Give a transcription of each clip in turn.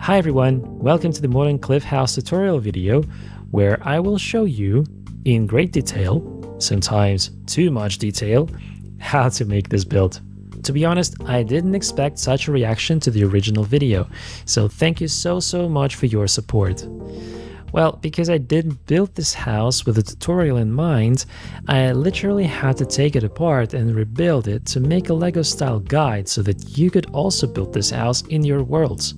Hi everyone, welcome to the Modern Cliff House tutorial video where I will show you in great detail, sometimes too much detail, how to make this build. To be honest, I didn't expect such a reaction to the original video, so thank you so much for your support. Well, because I didn't build this house with a tutorial in mind, I literally had to take it apart and rebuild it to make a Lego style guide so that you could also build this house in your worlds.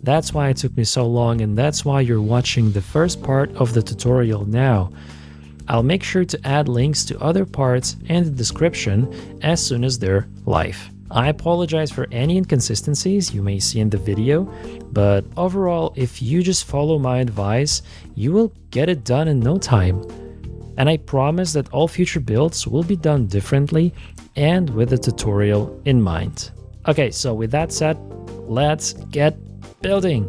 That's why it took me so long, and that's why you're watching the first part of the tutorial now. I'll make sure to add links to other parts in the description as soon as they're live. I apologize for any inconsistencies you may see in the video, but overall, if you just follow my advice, you will get it done in no time. And I promise that all future builds will be done differently and with a tutorial in mind. Okay, so with that said, let's get building.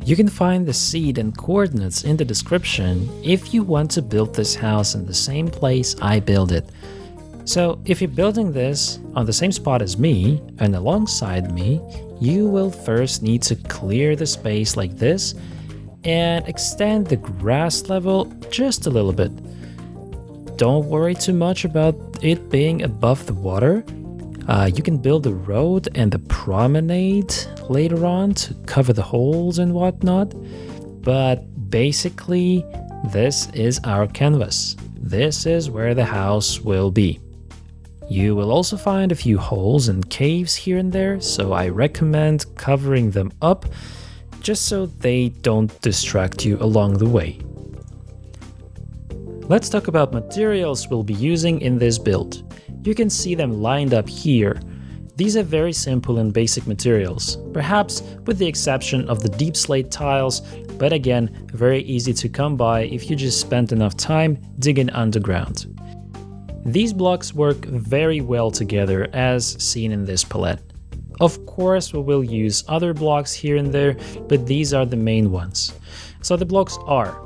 You can find the seed and coordinates in the description if you want to build this house in the same place I built it. So if you're building this on the same spot as me and alongside me, you will first need to clear the space like this and extend the grass level just a little bit. Don't worry too much about it being above the water. You can build a road and the promenade later on to cover the holes and whatnot, but basically this is our canvas. This is where the house will be. You will also find a few holes and caves here and there, so I recommend covering them up just so they don't distract you along the way. Let's talk about materials we'll be using in this build. You can see them lined up here. These are very simple and basic materials, perhaps with the exception of the deep slate tiles, but again, very easy to come by if you just spent enough time digging underground. These blocks work very well together as seen in this palette. Of course, we will use other blocks here and there, but these are the main ones. So the blocks are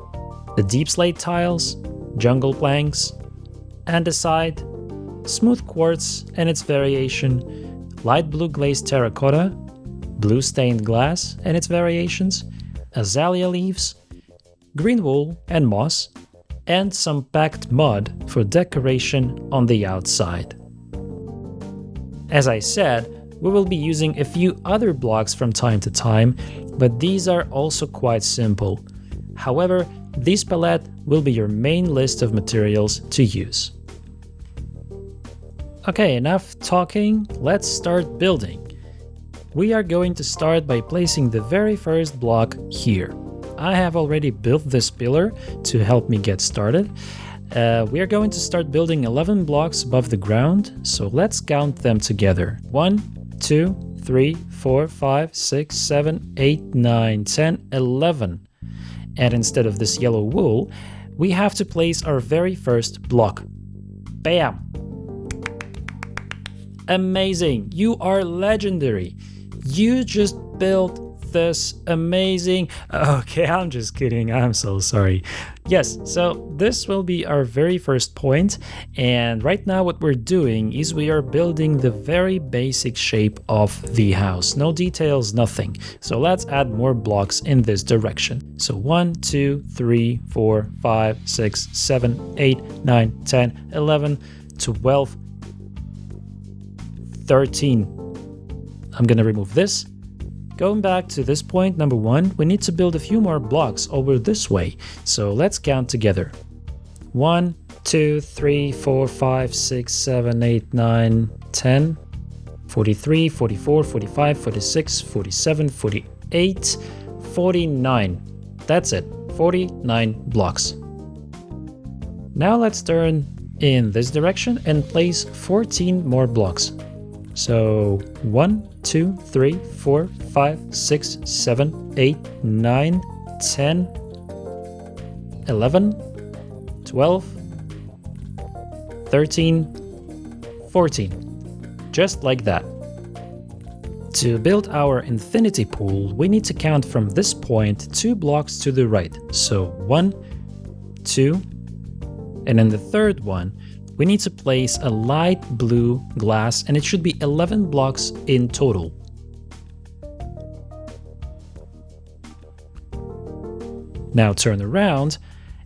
the deep slate tiles, jungle planks, andesite, smooth quartz and its variation, light blue glazed terracotta, blue stained glass and its variations, azalea leaves, green wool and moss, and some packed mud for decoration on the outside. As I said, we will be using a few other blocks from time to time, but these are also quite simple. However, this palette will be your main list of materials to use. Okay, enough talking, let's start building. We are going to start by placing the very first block here. I have already built this pillar to help me get started. We are going to start building 11 blocks above the ground, so let's count them together. 1, 2, 3, 4, 5, 6, 7, 8, 9, 10, 11. And instead of this yellow wool, we have to place our very first block. Bam! Amazing! You are legendary! You just built this amazing... Okay, I'm just kidding. I'm so sorry. Yes, so this will be our very first point, and right now what we're doing is we are building the very basic shape of the house. No details, nothing. So let's add more blocks in this direction. So 1, 2, 3, 4, 5, 6, 7, 8, 9, 10, 11, 12, 13. I'm gonna remove this. Going back to this point, number 1, we need to build a few more blocks over this way. So let's count together. 1, 2, 3, 4, 5, 6, 7, 8, 9, 10, 43, 44, 45, 46, 47, 48, 49. That's it, 49 blocks. Now let's turn in this direction and place 14 more blocks. So 1, 2, 3, 4, 5, 6, 7, 8, 9, 10, 11, 12, 13, 14. Just like that. To build our infinity pool, we need to count from this point 2 blocks to the right. So 1, 2, and then the third one, we need to place a light blue glass, and it should be 11 blocks in total. Now turn around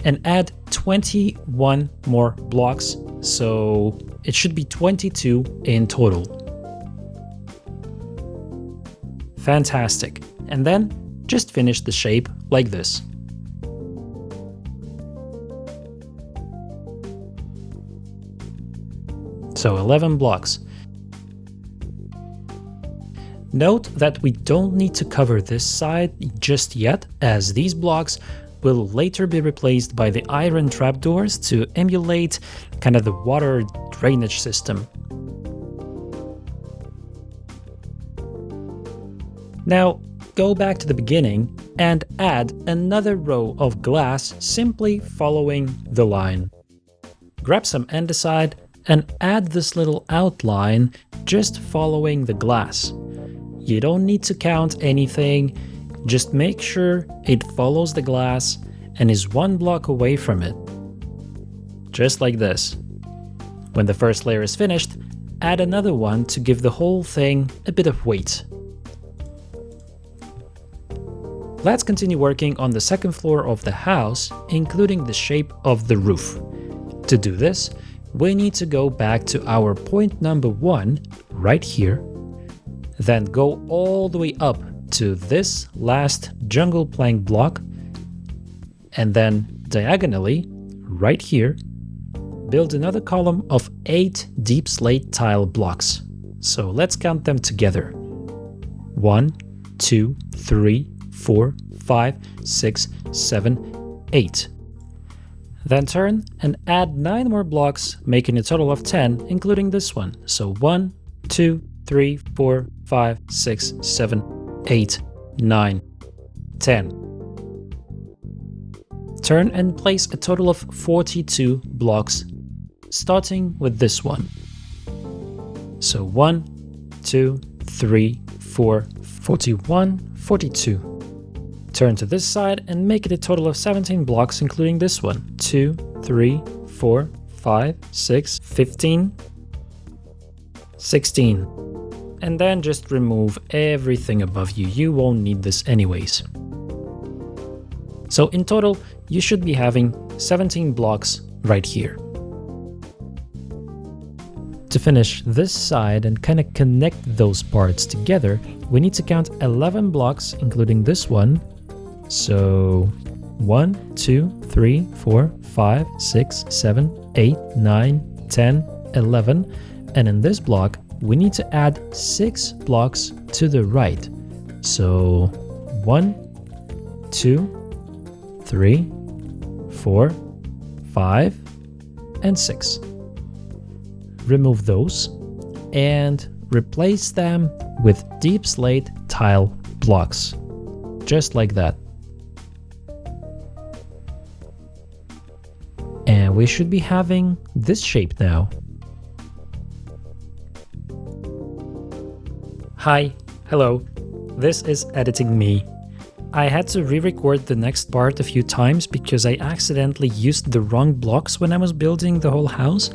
and add 21 more blocks, so it should be 22 in total. Fantastic. And then just finish the shape like this. So 11 blocks. Note that we don't need to cover this side just yet, as these blocks will later be replaced by the iron trapdoors to emulate kind of the water drainage system. Now, go back to the beginning and add another row of glass simply following the line. Grab some andesite and add this little outline just following the glass. You don't need to count anything, just make sure it follows the glass and is 1 block away from it. Just like this. When the first layer is finished, add another one to give the whole thing a bit of weight. Let's continue working on the second floor of the house, including the shape of the roof. To do this, we need to go back to our point number 1 right here, then go all the way up to this last jungle plank block, and then diagonally, right here, build another column of 8 deep slate tile blocks. So let's count them together. 1, 2, 3, 4, 5, 6, 7, 8. Then turn and add 9 more blocks, making a total of 10, including this one. So 1, 2, 3, 4, 5, 6, 7, 8, 9, 10. Turn and place a total of 42 blocks, starting with this one. So 1, 2, 3, 4, 41, 42. Turn to this side and make it a total of 17 blocks, including this one. 2, 3, 4, 5, 6, 15, 16. And then just remove everything above you. You won't need this anyways. So in total, you should be having 17 blocks right here. To finish this side and kind of connect those parts together, we need to count 11 blocks, including this one. So 1, 2, 3, 4, 5, 6, 7, 8, 9, 10, 11. And in this block, we need to add 6 blocks to the right. So 1, 2, 3, 4, 5, and 6. Remove those and replace them with deep slate tile blocks, just like that. And we should be having this shape now. Hi, hello, this is editing me. I had to re-record the next part a few times because I accidentally used the wrong blocks when I was building the whole house,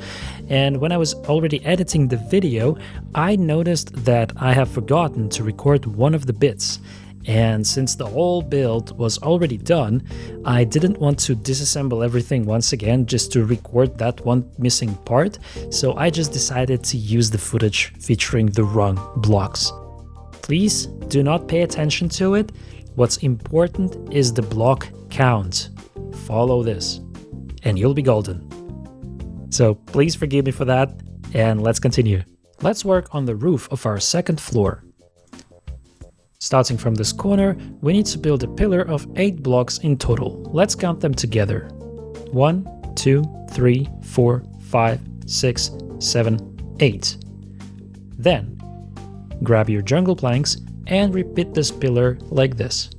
and when I was already editing the video, I noticed that I have forgotten to record one of the bits. And since the whole build was already done, I didn't want to disassemble everything once again just to record that one missing part, so I just decided to use the footage featuring the wrong blocks. Please do not pay attention to it. What's important is the block count. Follow this, and you'll be golden. So please forgive me for that, and let's continue. Let's work on the roof of our second floor. Starting from this corner, we need to build a pillar of 8 blocks in total. Let's count them together. 1, 2, 3, 4, 5, 6, 7, 8. Then, grab your jungle planks and repeat this pillar like this.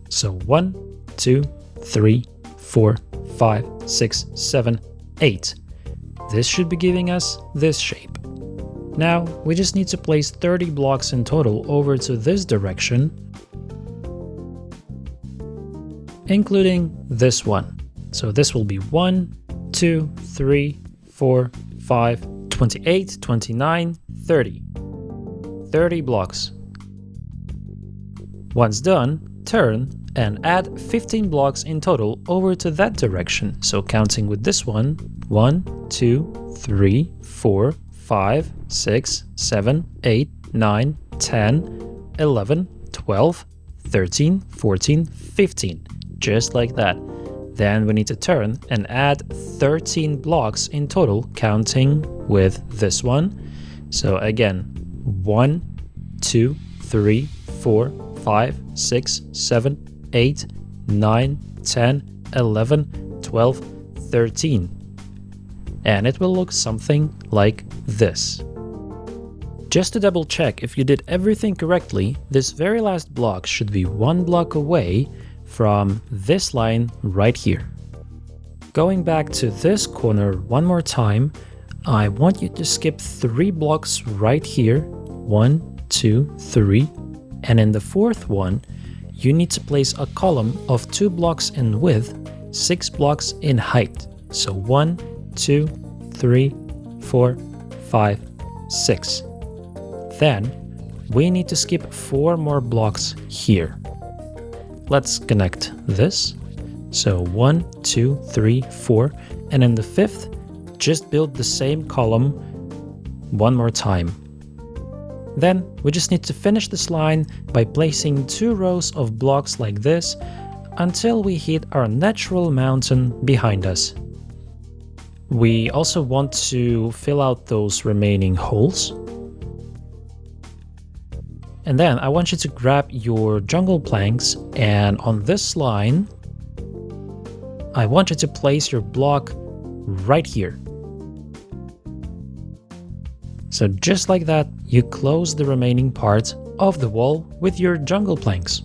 So 1, 2, 3, 4, 5, 6, 7, 8. This should be giving us this shape. Now, we just need to place 30 blocks in total over to this direction, including this one. So this will be 1, 2, 3, 4, 5, 28, 29, 30. 30 blocks. Once done, turn and add 15 blocks in total over to that direction. So counting with this one, 1, 2, 3, 4, 5, 6, 7, 8, 9, 10, 11, 12, 13, 14, 15, just like that. Then we need to turn and add 13 blocks in total, counting with this one. So again, 1, 2, 3, 4, 5, 6, 7, 8, 9, 10, 11, 12, 13. And it will look something like this. Just to double check if you did everything correctly, this very last block should be 1 block away from this line right here. Going back to this corner one more time, I want you to skip 3 blocks right here, 1, 2, 3, and in the fourth one, you need to place a column of 2 blocks in width, 6 blocks in height. So 1, 2, 3, 4, 5, 6. Then we need to skip 4 more blocks here. Let's connect this. So 1, 2, 3, 4, and in the fifth, just build the same column one more time. Then we just need to finish this line by placing 2 rows of blocks like this until we hit our natural mountain behind us. We also want to fill out those remaining holes. And then I want you to grab your jungle planks, and on this line, I want you to place your block right here. So just like that, you close the remaining part of the wall with your jungle planks.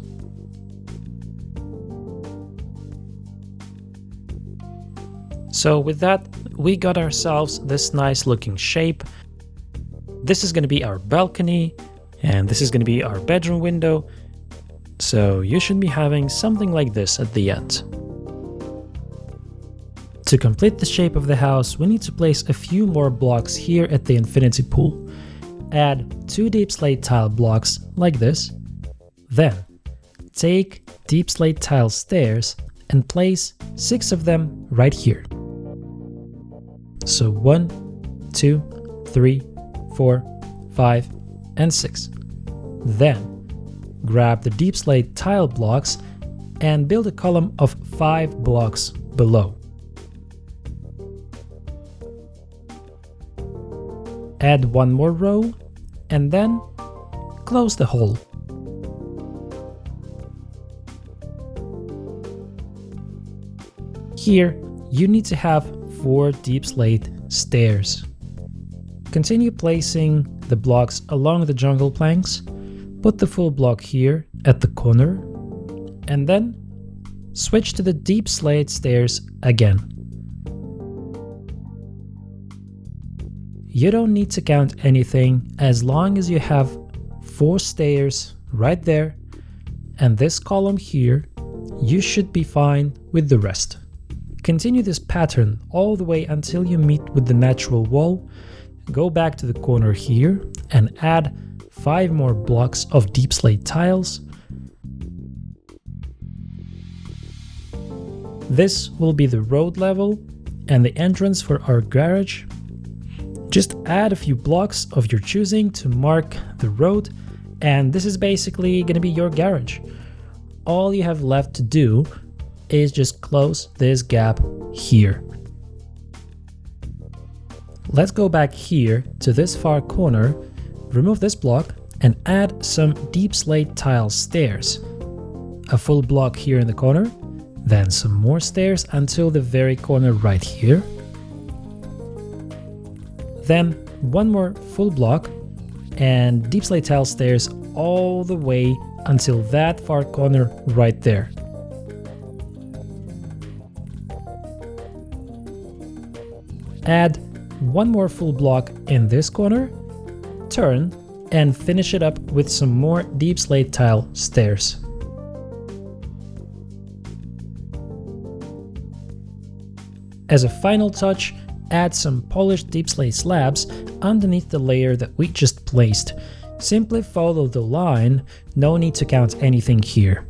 So with that, we got ourselves this nice looking shape. This is going to be our balcony, and this is going to be our bedroom window. So you should be having something like this at the end. To complete the shape of the house, we need to place a few more blocks here at the infinity pool. Add 2 deep slate tile blocks like this. Then take deep slate tile stairs and place 6 of them right here. So 1, 2, 3, 4, 5, and 6. Then grab the deep slate tile blocks and build a column of 5 blocks below. Add 1 more row and then close the hole. Here you need to have 4 deep slate stairs. Continue placing the blocks along the jungle planks, put the full block here at the corner, and then switch to the deep slate stairs again. You don't need to count anything as long as you have 4 stairs right there and this column here, you should be fine with the rest. Continue this pattern all the way until you meet with the natural wall. Go back to the corner here and add 5 more blocks of deep slate tiles. This will be the road level and the entrance for our garage. Just add a few blocks of your choosing to mark the road, and this is basically going to be your garage. All you have left to do is just close this gap here. Let's go back here to this far corner, remove this block, and add some deep slate tile stairs. A full block here in the corner, then some more stairs until the very corner right here. Then 1 more full block and deep slate tile stairs all the way until that far corner right there. Add 1 more full block in this corner, turn, and finish it up with some more deep slate tile stairs. As a final touch, add some polished deep slate slabs underneath the layer that we just placed. Simply follow the line, no need to count anything here.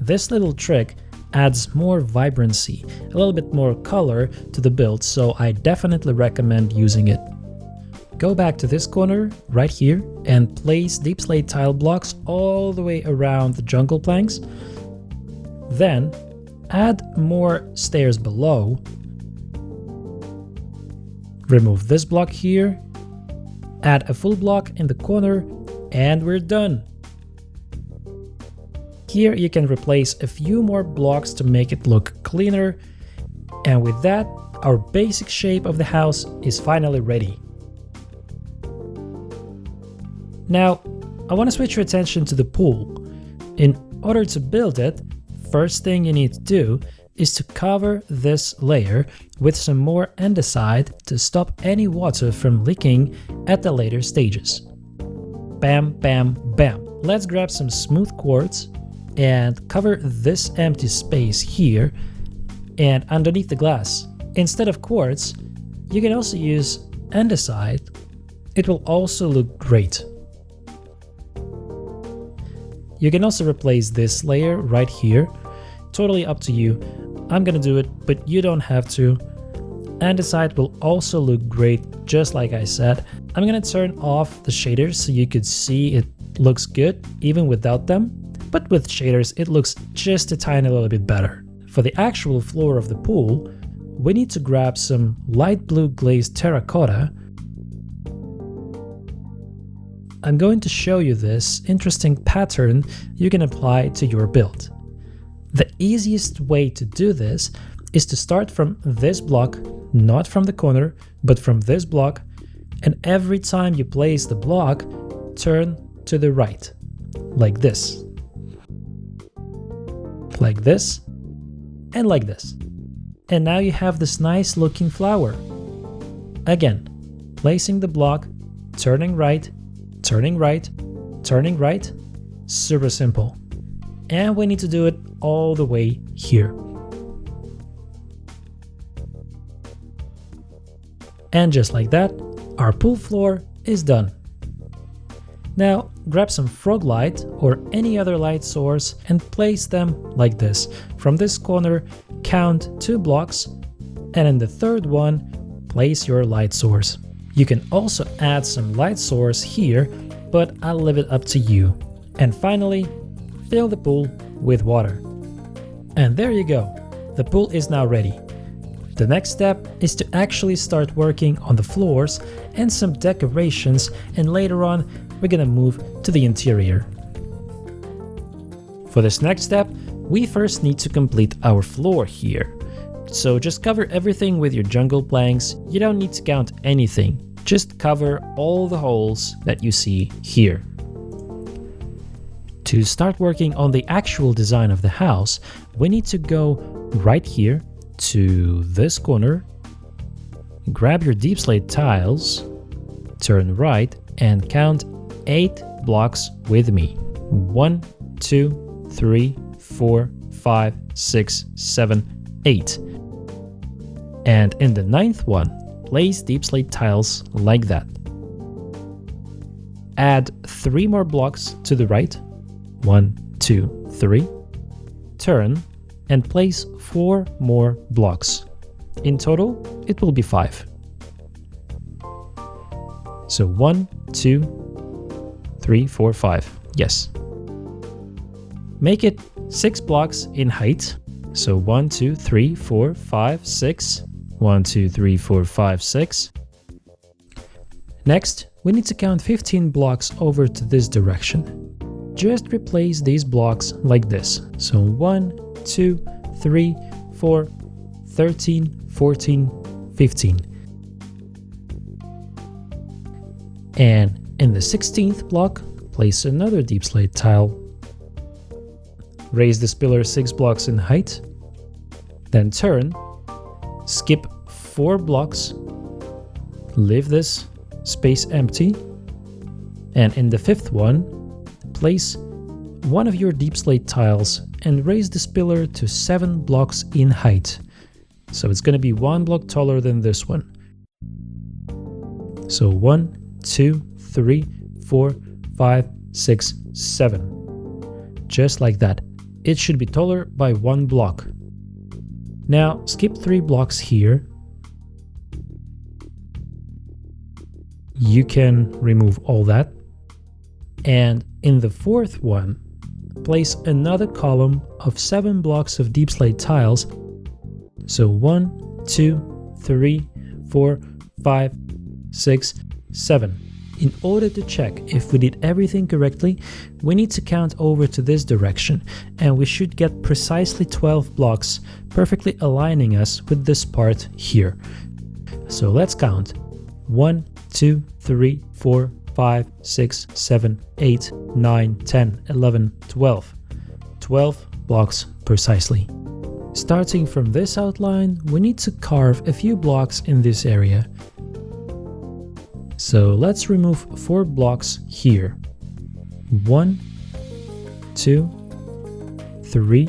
This little trick adds more vibrancy, a little bit more color to the build, so I definitely recommend using it. Go back to this corner right here and place deep slate tile blocks all the way around the jungle planks. Then add more stairs below. Remove this block here, add a full block in the corner, and we're done. Here you can replace a few more blocks to make it look cleaner, and with that, our basic shape of the house is finally ready. Now, I want to switch your attention to the pool. In order to build it, first thing you need to do is to cover this layer with some more andesite to stop any water from leaking at the later stages. Bam, bam, bam. Let's grab some smooth quartz and cover this empty space here and underneath the glass. Instead of quartz, you can also use andesite. It will also look great. You can also replace this layer right here. Totally up to you. I'm gonna do it, but you don't have to. Andesite will also look great, just like I said. I'm gonna turn off the shaders so you could see it looks good even without them. But with shaders, it looks just a tiny little bit better. For the actual floor of the pool, we need to grab some light blue glazed terracotta. I'm going to show you this interesting pattern you can apply to your build. The easiest way to do this is to start from this block, not from the corner, but from this block, and every time you place the block, turn to the right, like this. Like this, and like this. And now you have this nice looking flower. Again, placing the block, turning right, turning right, turning right. Super simple. And we need to do it all the way here. And just like that, our pool floor is done. Now grab some frog light or any other light source and place them like this. From this corner, count 2 blocks, and in the third one, place your light source. You can also add some light source here, but I'll leave it up to you. And finally, fill the pool with water. And there you go, the pool is now ready. The next step is to actually start working on the floors and some decorations, and later on we're gonna move to the interior. For this next step, we first need to complete our floor here. So just cover everything with your jungle planks. You don't need to count anything, just cover all the holes that you see here. To start working on the actual design of the house, we need to go right here to this corner, grab your deep slate tiles, turn right, and count 8 blocks with me. 1, 2, 3, 4, 5, 6, 7, 8. And in the 9th one, place deep slate tiles like that. Add 3 more blocks to the right. 1, 2, 3. Turn and place 4 more blocks. In total, it will be 5. So 1, 2, 3, 4, 5. Yes. Make it 6 blocks in height. So 1, 2, 3, 4, 5, 6. 1, 2, 3, 4, 5, 6. Next, we need to count 15 blocks over to this direction. Just replace these blocks like this. So 1, 2, 3, 4, 13, 14, 15. And in the 16th block, place another deep slate tile. Raise this pillar 6 blocks in height. Then turn, skip 4 blocks, leave this space empty, and in the 5th one, place one of your deep slate tiles and raise this pillar to 7 blocks in height. So it's going to be 1 block taller than this one. So 1, 2, 3, 4, 5, 6, 7. Just like that. it should be taller by 1 block. Now skip 3 blocks here. You can remove all that. And in the 4th one, place another column of 7 blocks of deep slate tiles. So 1, 2, 3, 4, 5, 6, 7. In order to check if we did everything correctly, we need to count over to this direction, and we should get precisely 12 blocks, perfectly aligning us with this part here. So let's count. 1, 2, 3, 4, 5, 6, 7, 8, 9, 10, 11, 12. 12 blocks precisely. Starting from this outline, we need to carve a few blocks in this area. So let's remove 4 blocks here. 1, 2, 3,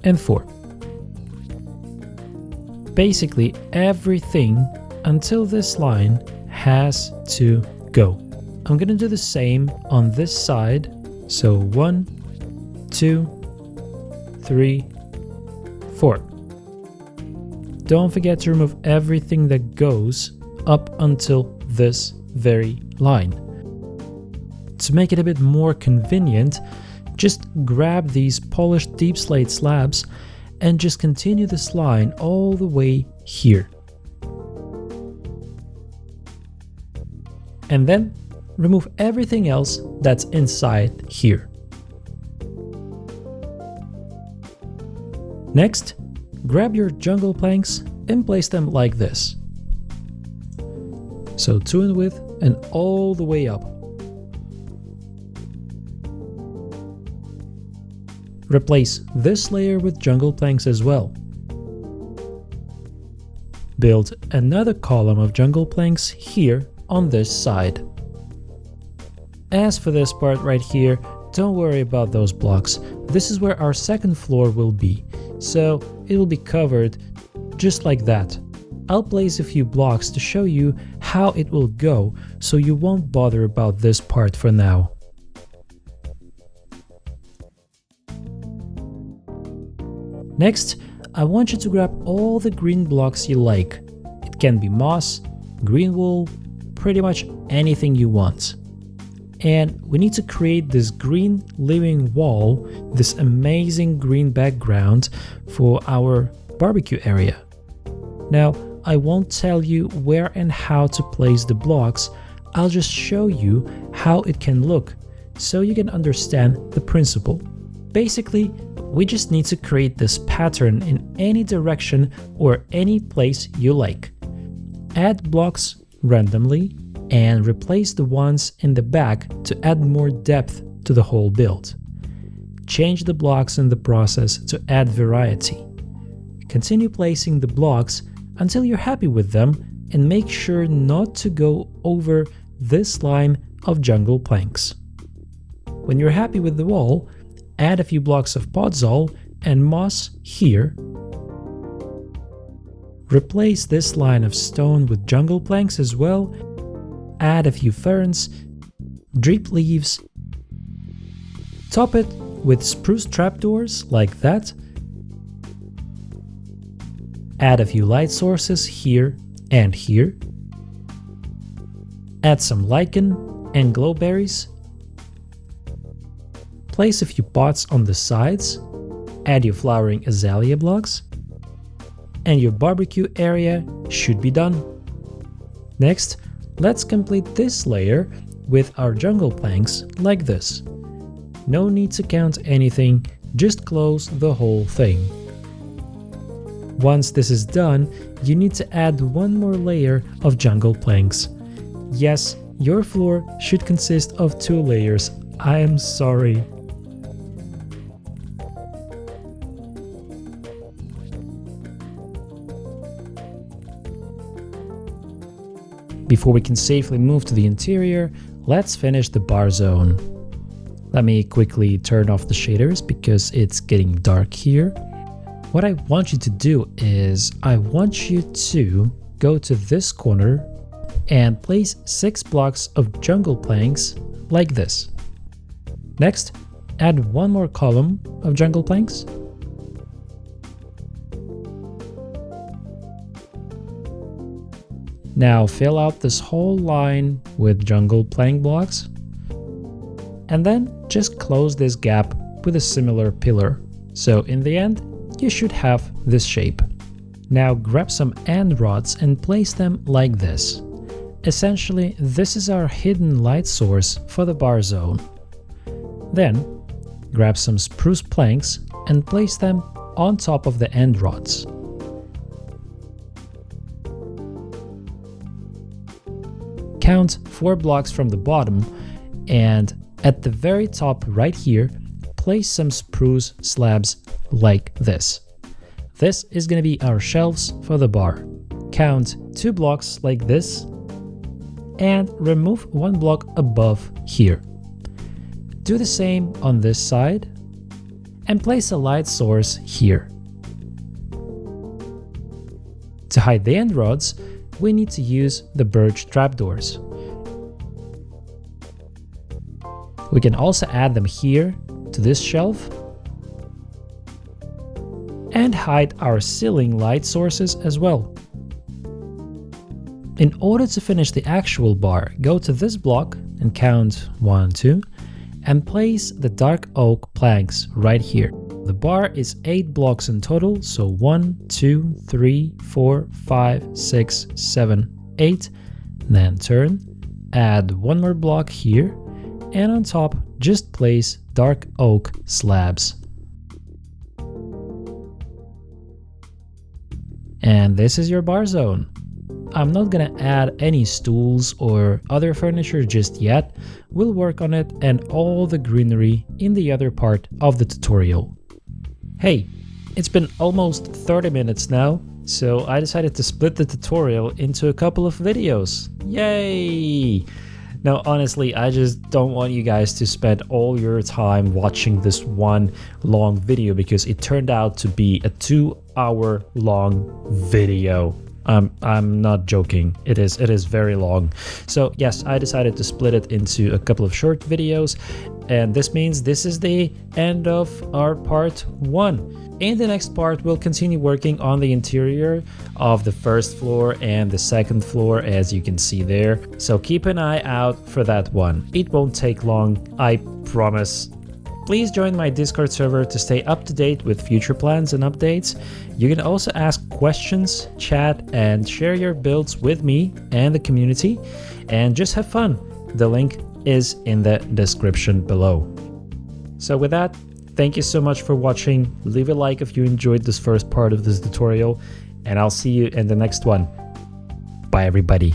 and 4. Basically, everything until this line has to go. I'm gonna do the same on this side. So 1, 2, 3, 4. Don't forget to remove everything that goes up until this very line. To make it a bit more convenient, just grab these polished deep slate slabs and just continue this line all the way here. And then remove everything else that's inside here. Next, grab your jungle planks and place them like this. So 2 in width and all the way up. Replace this layer with jungle planks as well. Build another column of jungle planks here on this side. As for this part right here, don't worry about those blocks. This is where our second floor will be, so it will be covered just like that. I'll place a few blocks to show you how it will go, so you won't bother about this part for now. Next, I want you to grab all the green blocks you like. It can be moss, green wool, pretty much anything you want. And we need to create this green living wall, this amazing green background for our barbecue area. Now, I won't tell you where and how to place the blocks, I'll just show you how it can look, so you can understand the principle. Basically, we just need to create this pattern in any direction or any place you like. Add blocks randomly and replace the ones in the back to add more depth to the whole build. Change the blocks in the process to add variety. Continue placing the blocks until you're happy with them, and make sure not to go over this line of jungle planks. When you're happy with the wall, add a few blocks of podzol and moss here. Replace this line of stone with jungle planks as well. Add a few ferns, drip leaves. Top it with spruce trapdoors like that. Add a few light sources here and here. Add some lichen and glowberries. Place a few pots on the sides. Add your flowering azalea blocks. And your barbecue area should be done. Next, let's complete this layer with our jungle planks like this. No need to count anything, just close the whole thing. Once this is done, you need to add one more layer of jungle planks. Yes, your floor should consist of 2 layers. I am sorry. Before we can safely move to the interior, let's finish the bar zone. Let me quickly turn off the shaders because it's getting dark here. What I want you to do is, I want you to go to this corner and place 6 blocks of jungle planks like this. Next, add one more column of jungle planks. Now fill out this whole line with jungle plank blocks. And then just close this gap with a similar pillar. So in the end, you should have this shape. Now grab some end rods and place them like this. Essentially, this is our hidden light source for the bar zone. Then, grab some spruce planks and place them on top of the end rods. Count 4 blocks from the bottom, and at the very top right here, place some spruce slabs like this. This is going to be our shelves for the bar. Count 2 blocks like this, and remove 1 block above here. Do the same on this side, and place a light source here. To hide the end rods, we need to use the birch trapdoors. We can also add them here to this shelf and hide our ceiling light sources as well. In order to finish the actual bar, go to this block and count 1, 2, and place the dark oak planks right here. The bar is 8 blocks in total, so 1, 2, 3, 4, 5, 6, 7, 8. Then turn, add 1 more block here, and on top just place dark oak slabs. And this is your bar zone. I'm not gonna add any stools or other furniture just yet. We'll work on it and all the greenery in the other part of the tutorial. Hey, it's been almost 30 minutes now, so I decided to split the tutorial into a couple of videos. Yay! Now, honestly, I just don't want you guys to spend all your time watching this one long video because it turned out to be a 2-hour long video. I'm not joking. It is very long. So yes, I decided to split it into a couple of short videos, and this means this is the end of our part 1. In the next part, we'll continue working on the interior of the first floor and the second floor, as you can see there. So keep an eye out for that one. It won't take long, I promise. Please join my Discord server to stay up to date with future plans and updates. You can also ask questions, chat, and share your builds with me and the community, and just have fun. The link is in the description below. So with that, thank you so much for watching. Leave a like if you enjoyed this first part of this tutorial, and I'll see you in the next one. Bye everybody.